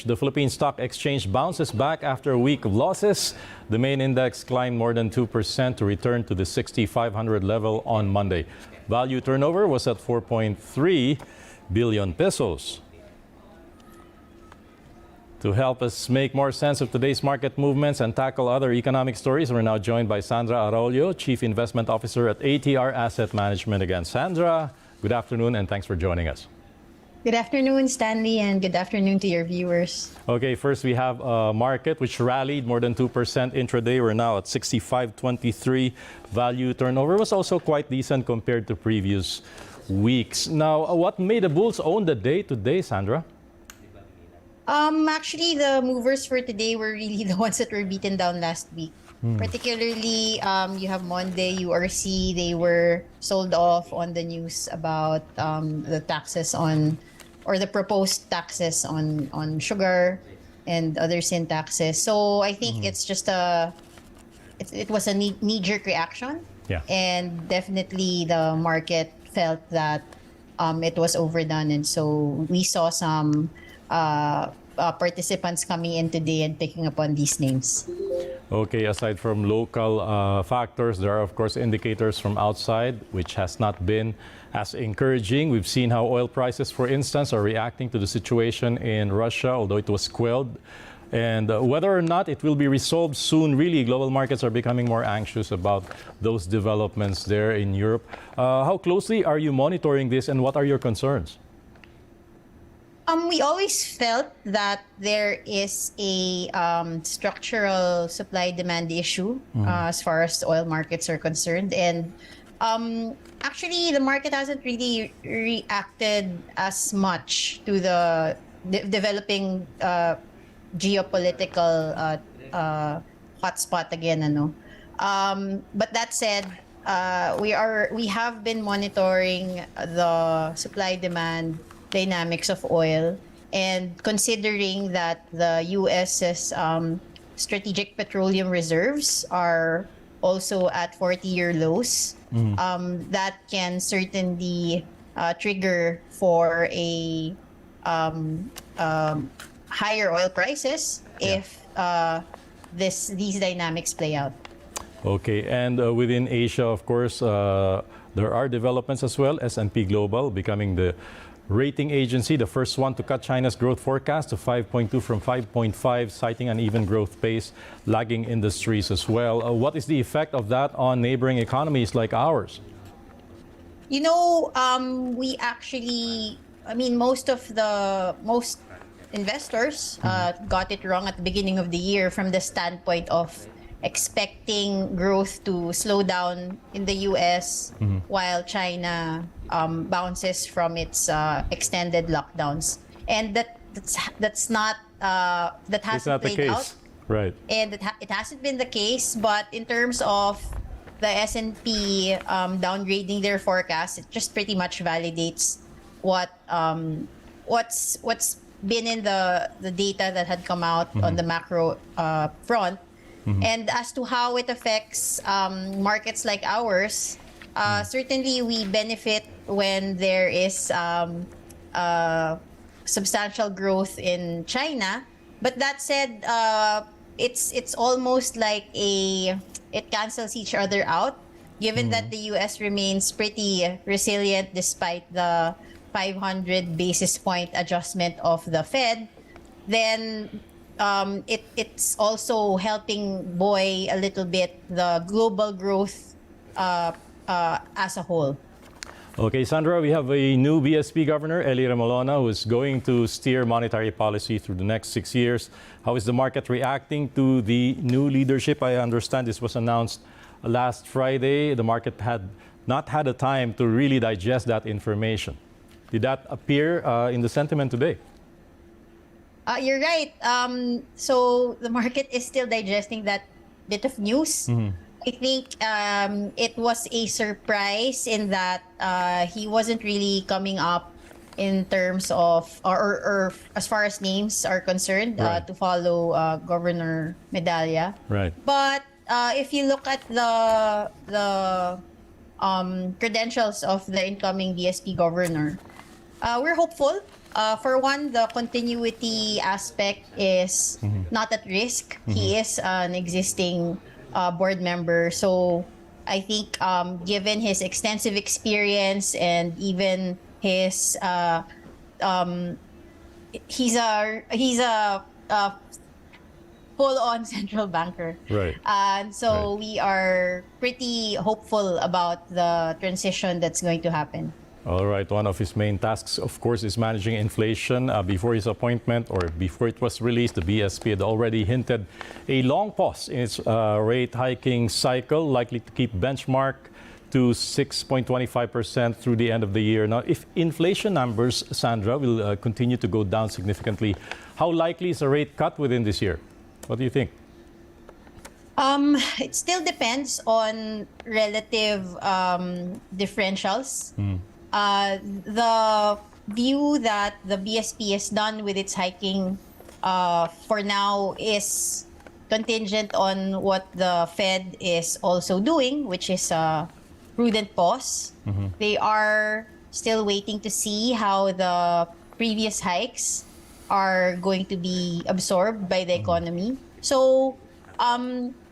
Exchange. The Philippine Stock Exchange bounces back after a week of losses. The main index climbed more than 2% to return to the 6,500 level on Monday. Value turnover was at 4.3 billion pesos. To help us make more sense of today's market movements and tackle other economic stories, we're now joined by Sandra Araullo, Chief Investment Officer at ATR Asset Management. Again, Sandra, good afternoon and thanks for joining us. Good afternoon, Stanley, and good afternoon to your viewers. Okay, first we have a market which rallied more than 2% intraday. We're now at 65.23. Value turnover was also quite decent compared to previous weeks. Now, what made the bulls own the day today, Sandra? Actually, the movers for today were really the ones that were beaten down last week. Particularly, you have Monday, URC, they were sold off on the news about the taxes on, or the proposed taxes on sugar and other sin taxes. So I think it's just it was a knee-jerk reaction. Yeah. And definitely the market felt that it was overdone. And so we saw some participants coming in today and picking up on these names. Okay, aside from local factors, there are of course indicators from outside, which has not been as encouraging. We've seen how oil prices, for instance, are reacting to the situation in Russia, although it was quelled. And whether or not it will be resolved soon, really, global markets are becoming more anxious about those developments there in Europe. How closely are you monitoring this and what are your concerns? We always felt that there is a structural supply-demand issue as far as oil markets are concerned. And actually, the market hasn't really reacted as much to the developing geopolitical hotspot again. But that said, we have been monitoring the supply-demand dynamics of oil, and considering that the US's strategic petroleum reserves are also at 40-year lows, that can certainly trigger for a higher oil prices if these dynamics play out. Okay, and within Asia, of course, there are developments as well. S&P Global becoming the rating agency, the first one to cut China's growth forecast to 5.2 from 5.5, citing an uneven growth pace, lagging industries as well. What is the effect of that on neighboring economies like ours? We actually, most investors got it wrong at the beginning of the year from the standpoint of expecting growth to slow down in the US while China bounces from its extended lockdowns, and that hasn't played out. Right. And it hasn't been the case. But in terms of the S&P downgrading their forecast, it just pretty much validates what's been in the data that had come out on the macro front. And as to how it affects markets like ours, certainly we benefit when there is substantial growth in China. But that said, it's almost like it cancels each other out, given that the US remains pretty resilient despite the 500 basis point adjustment of the Fed. Then it's also helping buoy a little bit the global growth as a whole. Okay, Sandra, we have a new BSP governor, Eli Remolona, who is going to steer monetary policy through the next 6 years. How is the market reacting to the new leadership? I understand this was announced last Friday. The market had not had a time to really digest that information. Did that appear in the sentiment today? You're right. So the market is still digesting that bit of news. I think it was a surprise in that he wasn't really coming up in terms of, or as far as names are concerned, to follow Governor Medalla. Right. But if you look at the credentials of the incoming BSP governor, we're hopeful. For one, the continuity aspect is not at risk. He is an existing board member. So I think given his extensive experience and even his he's a full-on central banker. Right. And so Right. we are pretty hopeful about the transition that's going to happen. All right. One of his main tasks, of course, is managing inflation. Before his appointment or before it was released, the BSP had already hinted a long pause in its rate hiking cycle, likely to keep benchmark to 6.25% through the end of the year. Now, if inflation numbers, Sandra, will continue to go down significantly, how likely is a rate cut within this year? What do you think? It still depends on relative differentials. The view that the BSP is done with its hiking for now is contingent on what the Fed is also doing, which is a prudent pause. They are still waiting to see how the previous hikes are going to be absorbed by the economy. So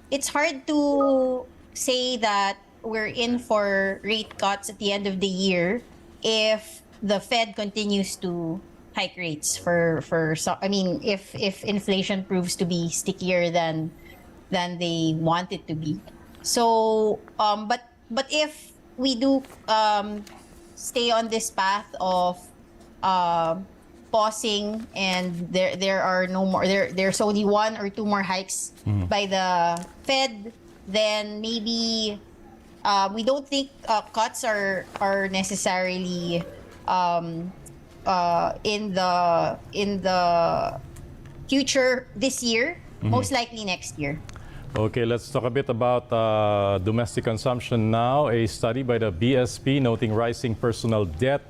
it's hard to say that we're in for rate cuts at the end of the year if the Fed continues to hike rates if inflation proves to be stickier than they want it to be. So but if we do stay on this path of pausing and there are no more there's only one or two more hikes by the Fed, then maybe we don't think cuts are necessarily in the future this year, most likely next year. Okay, let's talk a bit about domestic consumption now. A study by the BSP noting rising personal debt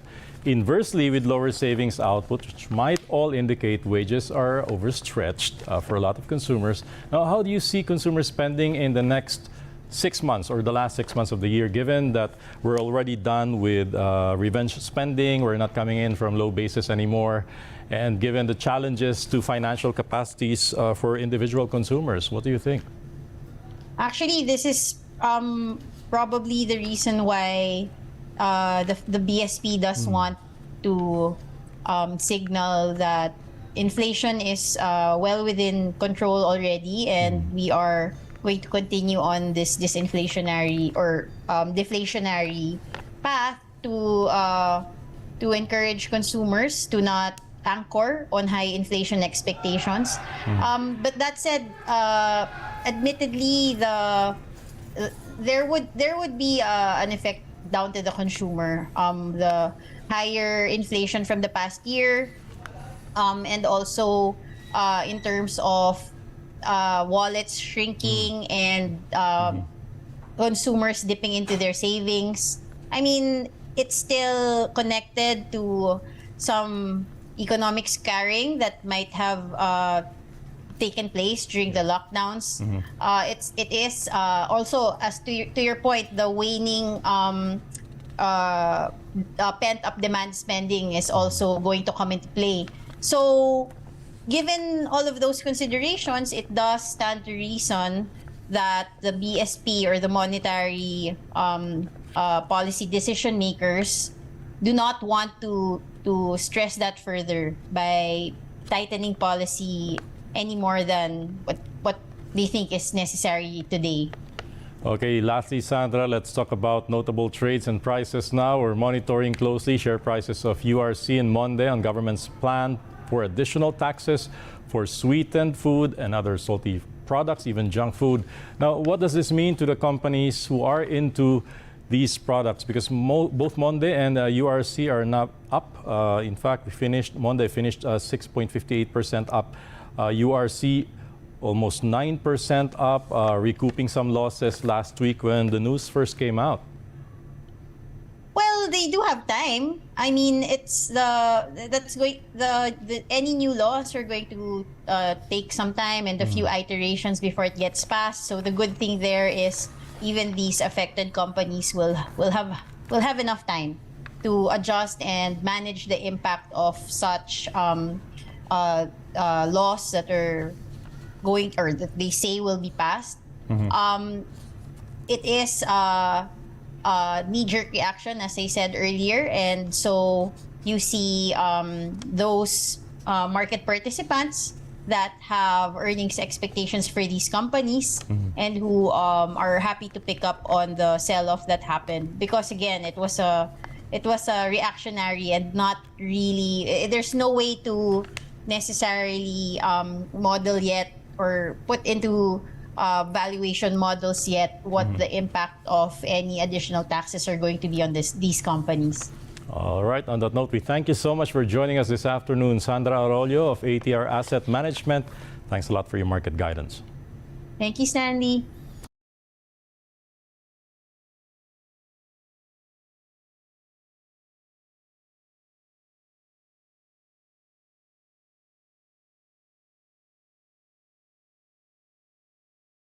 inversely with lower savings output, which might all indicate wages are overstretched for a lot of consumers. Now, how do you see consumer spending in the next 6 months or the last 6 months of the year, given that we're already done with revenge spending, we're not coming in from low bases anymore, and given the challenges to financial capacities for individual consumers? What do you think? Actually, this is probably the reason why the BSP does want to signal that inflation is well within control already, and we are going to continue on this disinflationary or deflationary path to encourage consumers to not anchor on high inflation expectations. But that said, admittedly, there would be an effect down to the consumer. The higher inflation from the past year, and also in terms of wallets shrinking and consumers dipping into their savings. I mean, it's still connected to some economic scarring that might have taken place during the lockdowns. It is also, as to your point, the waning pent-up demand spending is also going to come into play. So, given all of those considerations, it does stand to reason that the BSP or the monetary policy decision makers do not want to stress that further by tightening policy any more than what they think is necessary today. Okay, lastly, Sandra, let's talk about notable trades and prices now. We're monitoring closely share prices of URC and Monday on government's plan for additional taxes for sweetened food and other salty products, even junk food. Now, what does this mean to the companies who are into these products? Because both Monday and URC are now up. In fact, Monday finished 6.58% up. URC almost 9% up, recouping some losses last week when the news first came out. Well, they do have time. I mean, any new laws are going to take some time and a few iterations before it gets passed. So the good thing there is even these affected companies will have enough time. to adjust and manage the impact of such laws that are going, or that they say will be passed. It is a knee-jerk reaction, as I said earlier, and so you see those market participants that have earnings expectations for these companies and who are happy to pick up on the sell-off that happened, because again, it was a reactionary and not really, there's no way to necessarily model yet or put into valuation models yet what the impact of any additional taxes are going to be on these companies. All right. On that note, we thank you so much for joining us this afternoon. Sandra Araullo of ATR Asset Management. Thanks a lot for your market guidance. Thank you, Sandy.